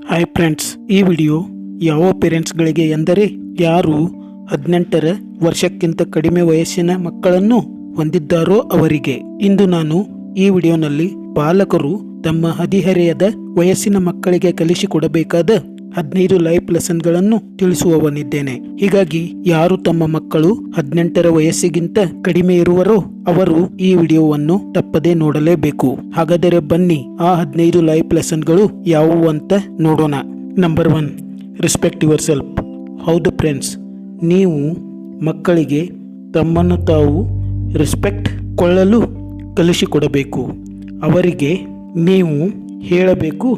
Hi friends, ಈ video ಯಾವ ಪೇರೆಂಟ್ಸ್ಗಳಿಗೆ ಎಂದರೆ ಯಾರು 18 ವರ್ಷಕ್ಕಿಂತ ಕಡಿಮೆ ವಯಸ್ಸಿನ ಮಕ್ಕಳನ್ನು ಹೊಂದಿದ್ದಾರೋ ಅವರಿಗೆ. ಇಂದು ನಾನು ಈ ವಿಡಿಯೋನಲ್ಲಿ ಪಾಲಕರು ತಮ್ಮ ಹದಿಹರೆಯದ ವಯಸ್ಸಿನ ಮಕ್ಕಳಿಗೆ ಕಲಿಸಿಕೊಡಬೇಕಾದ 15 ಲೈಫ್ ಲೆಸನ್ಗಳನ್ನು ತಿಳಿಸುವವನಿದ್ದೇನೆ. ಹೀಗಾಗಿ ಯಾರು ತಮ್ಮ ಮಕ್ಕಳು 18 ವಯಸ್ಸಿಗಿಂತ ಕಡಿಮೆ ಇರುವರೋ ಅವರು ಈ ವಿಡಿಯೋವನ್ನು ತಪ್ಪದೇ ನೋಡಲೇಬೇಕು. ಹಾಗಾದರೆ ಬನ್ನಿ ಆ 15 ಲೈಫ್ ಲೆಸನ್ಗಳು ಯಾವುವು ಅಂತ ನೋಡೋಣ. Number 1, respect your self. ಹೌದು ಫ್ರೆಂಡ್ಸ್, ನೀವು ಮಕ್ಕಳಿಗೆ ತಮ್ಮನ್ನು ತಾವು ರೆಸ್ಪೆಕ್ಟ್ ಕೊಳ್ಳಲು ಕಲಿಸಿಕೊಡಬೇಕು. ಅವರಿಗೆ ನೀವು ಹೇಳಬೇಕು,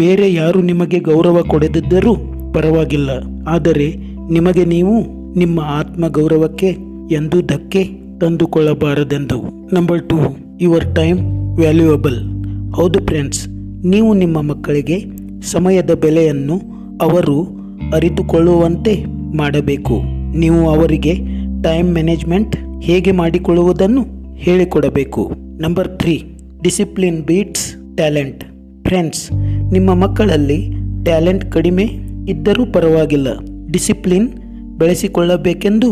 ಬೇರೆ ಯಾರು ನಿಮಗೆ ಗೌರವ ಕೊಡದಿದ್ದರೂ ಪರವಾಗಿಲ್ಲ, ಆದರೆ ನಿಮಗೆ ನೀವು ನಿಮ್ಮ ಆತ್ಮ ಗೌರವಕ್ಕೆ ಎಂದೂ ಧಕ್ಕೆ ತಂದುಕೊಳ್ಳಬಾರದೆಂದು. Number 2, your time valuable. ಹೌದು ಫ್ರೆಂಡ್ಸ್, ನೀವು ನಿಮ್ಮ ಮಕ್ಕಳಿಗೆ ಸಮಯದ ಬೆಲೆಯನ್ನು ಅವರು ಅರಿತುಕೊಳ್ಳುವಂತೆ ಮಾಡಬೇಕು. ನೀವು ಅವರಿಗೆ ಟೈಮ್ ಮ್ಯಾನೇಜ್ಮೆಂಟ್ ಹೇಗೆ ಮಾಡಿಕೊಳ್ಳುವುದನ್ನು ಹೇಳಿಕೊಡಬೇಕು. Number 3, discipline beats talent. Friends, ನಿಮ್ಮ ಮಕ್ಕಳಲ್ಲಿ ಟ್ಯಾಲೆಂಟ್ ಕಡಿಮೆ ಇದ್ದರೂ ಪರವಾಗಿಲ್ಲ, ಡಿಸಿಪ್ಲಿನ್ ಬೆಳೆಸಿಕೊಳ್ಳಬೇಕೆಂದು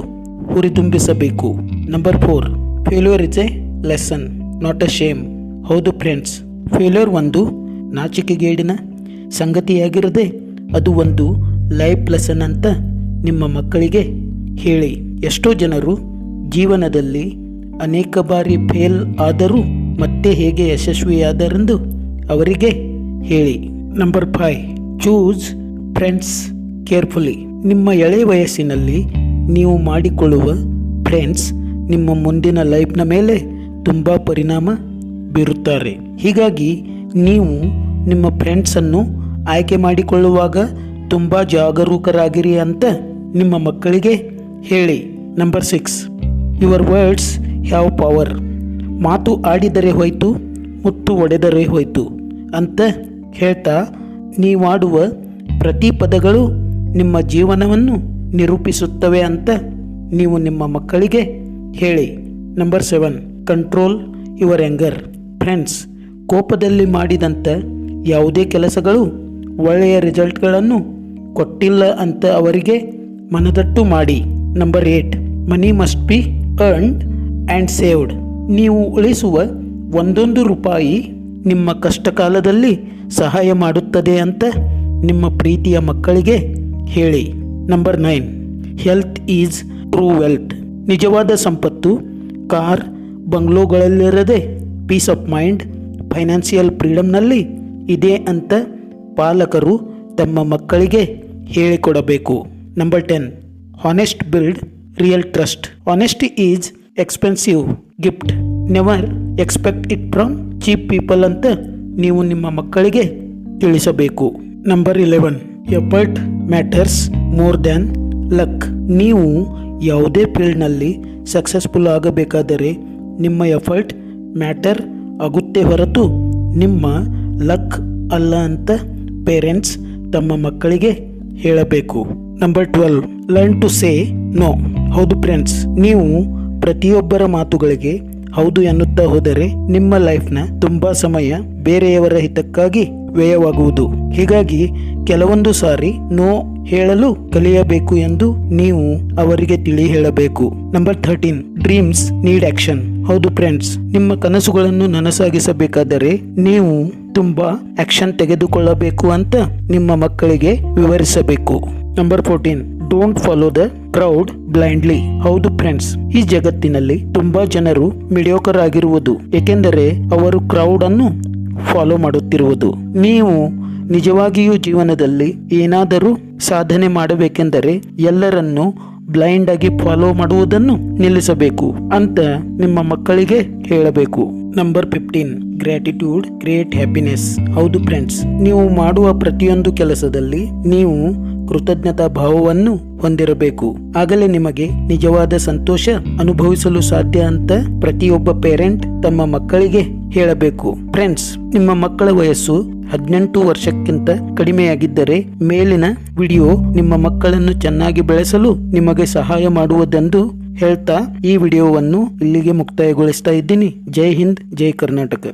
ಹುರಿದುಂಬಿಸಬೇಕು. Number 4, failure is a lesson not a shame. ಹೌದು ಫ್ರೆಂಡ್ಸ್, ಫೇಲ್ಯೂರ್ ಒಂದು ನಾಚಿಕೆಗೇಡಿನ ಸಂಗತಿಯಾಗಿರದೆ ಅದು ಒಂದು ಲೈಫ್ ಲೆಸನ್ ಅಂತ ನಿಮ್ಮ ಮಕ್ಕಳಿಗೆ ಹೇಳಿ. ಎಷ್ಟೋ ಜನರು ಜೀವನದಲ್ಲಿ ಅನೇಕ ಬಾರಿ ಫೇಲ್ ಆದರೂ ಮತ್ತೆ ಹೇಗೆ ಯಶಸ್ವಿಯಾದರೆಂದು ಅವರಿಗೆ ಹೇಳಿ. Number 5, choose friends carefully. ನಿಮ್ಮ ಎಳೆ ವಯಸ್ಸಿನಲ್ಲಿ ನೀವು ಮಾಡಿಕೊಳ್ಳುವ ಫ್ರೆಂಡ್ಸ್ ನಿಮ್ಮ ಮುಂದಿನ ಲೈಫ್ನ ಮೇಲೆ ತುಂಬ ಪರಿಣಾಮ ಬೀರುತ್ತಾರೆ. ಹೀಗಾಗಿ ನೀವು ನಿಮ್ಮ ಫ್ರೆಂಡ್ಸನ್ನು ಆಯ್ಕೆ ಮಾಡಿಕೊಳ್ಳುವಾಗ ತುಂಬ ಜಾಗರೂಕರಾಗಿರಿ ಅಂತ ನಿಮ್ಮ ಮಕ್ಕಳಿಗೆ ಹೇಳಿ. Number 6, your words have power. ಮಾತು ಆಡಿದರೆ ಹೋಯ್ತು, ಮುತ್ತು ಒಡೆದರೆ ಹೋಯ್ತು ಅಂತ ಹೇಳ್ತಾ ನೀವಾಡುವ ಪ್ರತಿ ಪದಗಳು ನಿಮ್ಮ ಜೀವನವನ್ನು ನಿರೂಪಿಸುತ್ತವೆ ಅಂತ ನೀವು ನಿಮ್ಮ ಮಕ್ಕಳಿಗೆ ಹೇಳಿ. Number 7, control your anger. Friends, ಕೋಪದಲ್ಲಿ ಮಾಡಿದಂಥ ಯಾವುದೇ ಕೆಲಸಗಳು ಒಳ್ಳೆಯ ರಿಸಲ್ಟ್ಗಳನ್ನು ಕೊಟ್ಟಿಲ್ಲ ಅಂತ ಅವರಿಗೆ ಮನದಟ್ಟು ಮಾಡಿ. Number 8, money must be earned and saved. ನೀವು ಉಳಿಸುವ ಒಂದೊಂದು ರೂಪಾಯಿ ನಿಮ್ಮ ಕಷ್ಟಕಾಲದಲ್ಲಿ ಸಹಾಯ ಮಾಡುತ್ತದೆ ಅಂತ ನಿಮ್ಮ ಪ್ರೀತಿಯ ಮಕ್ಕಳಿಗೆ ಹೇಳಿ. Number 9, health is true wealth. ನಿಜವಾದ ಸಂಪತ್ತು ಕಾರ್ ಬಂಗ್ಲೋಗಳಲ್ಲಿರದೆ ಪೀಸ್ ಆಫ್ ಮೈಂಡ್, ಫೈನಾನ್ಷಿಯಲ್ ಫ್ರೀಡಮ್ನಲ್ಲಿ ಇದೆ ಅಂತ ಪಾಲಕರು ತಮ್ಮ ಮಕ್ಕಳಿಗೆ ಹೇಳಿಕೊಡಬೇಕು. Number 10, honest build real trust. Honesty is expensive gift, never expect it from cheap people ಅಂತ ನೀವು ನಿಮ್ಮ ಮಕ್ಕಳಿಗೆ ತಿಳಿಸಬೇಕು. Number 11, effort matters more than luck. ನೀವು ಯಾವುದೇ ಫೀಲ್ಡ್ನಲ್ಲಿ ಸಕ್ಸಸ್ಫುಲ್ ಆಗಬೇಕಾದರೆ ನಿಮ್ಮ ಎಫರ್ಟ್ ಮ್ಯಾಟರ್ ಆಗುತ್ತೆ ಹೊರತು ನಿಮ್ಮ ಲಕ್ ಅಲ್ಲ ಅಂತ ಪೇರೆಂಟ್ಸ್ ತಮ್ಮ ಮಕ್ಕಳಿಗೆ ಹೇಳಬೇಕು. Number 12, learn to say no. ಹೌದು ಫ್ರೆಂಡ್ಸ್, ನೀವು ಪ್ರತಿಯೊಬ್ಬರ ಮಾತುಗಳಿಗೆ ಹೌದು ಎನ್ನುತ್ತಾ ಹೋದರೆ ನಿಮ್ಮ ಲೈಫ್ನ ತುಂಬಾ ಸಮಯ ಬೇರೆಯವರ ಹಿತಕ್ಕಾಗಿ ವ್ಯಯವಾಗುವುದು. ಹೀಗಾಗಿ ಕೆಲವೊಂದು ಸಾರಿ ನೋ ಹೇಳಲು ಕಲಿಯಬೇಕು ಎಂದು ನೀವು ಅವರಿಗೆ ತಿಳಿ ಹೇಳಬೇಕು. Number 13, dreams need action. ಹೌದು ಫ್ರೆಂಡ್ಸ್, ನಿಮ್ಮ ಕನಸುಗಳನ್ನು ನನಸಾಗಿಸಬೇಕಾದರೆ ನೀವು ತುಂಬಾ ಆಕ್ಷನ್ ತೆಗೆದುಕೊಳ್ಳಬೇಕು ಅಂತ ನಿಮ್ಮ ಮಕ್ಕಳಿಗೆ ವಿವರಿಸಬೇಕು. Number 14, don't follow the crowd blindly. ಹೌದು ಫ್ರೆಂಡ್ಸ್, ಈ ಜಗತ್ತಿನಲ್ಲಿ ತುಂಬಾ ಜನರು ಮಿಡಿಯೋಕರ್ ಆಗಿರುವುದು ಏಕೆಂದರೆ ಅವರು ಕ್ರೌಡ್ ಅನ್ನು ಫಾಲೋ ಮಾಡುತ್ತಿರುವುದು. ನೀವು ನಿಜವಾಗಿಯೂ ಜೀವನದಲ್ಲಿ ಏನಾದರೂ ಸಾಧನೆ ಮಾಡಬೇಕೆಂದರೆ ಎಲ್ಲರನ್ನು ಬ್ಲೈಂಡ್ ಆಗಿ ಫಾಲೋ ಮಾಡುವುದನ್ನು ನಿಲ್ಲಿಸಬೇಕು ಅಂತ ನಿಮ್ಮ ಮಕ್ಕಳಿಗೆ ಹೇಳಬೇಕು. Number 15, gratitude create happiness. ಹೌದು ಫ್ರೆಂಡ್ಸ್, ನೀವು ಮಾಡುವ ಪ್ರತಿಯೊಂದು ಕೆಲಸದಲ್ಲಿ ನೀವು ಕೃತಜ್ಞತಾ ಭಾವವನ್ನು ಹೊಂದಿರಬೇಕು. ಆಗಲೇ ನಿಮಗೆ ನಿಜವಾದ ಸಂತೋಷ ಅನುಭವಿಸಲು ಸಾಧ್ಯ ಅಂತ ಪ್ರತಿಯೊಬ್ಬ ಪೇರೆಂಟ್ ತಮ್ಮ ಮಕ್ಕಳಿಗೆ ಹೇಳಬೇಕು. ಫ್ರೆಂಡ್ಸ್, ನಿಮ್ಮ ಮಕ್ಕಳ ವಯಸ್ಸು 18 ವರ್ಷಕ್ಕಿಂತ ಕಡಿಮೆಯಾಗಿದ್ದರೆ ಮೇಲಿನ ವಿಡಿಯೋ ನಿಮ್ಮ ಮಕ್ಕಳನ್ನು ಚೆನ್ನಾಗಿ ಬೆಳೆಸಲು ನಿಮಗೆ ಸಹಾಯ ಮಾಡುವುದೆಂದು ಹೇಳ್ತಾ ಈ ವಿಡಿಯೋವನ್ನು ಇಲ್ಲಿಗೆ ಮುಕ್ತಾಯಗೊಳಿಸ್ತಾ ಇದ್ದೀನಿ. ಜೈ ಹಿಂದ್, ಜೈ ಕರ್ನಾಟಕ.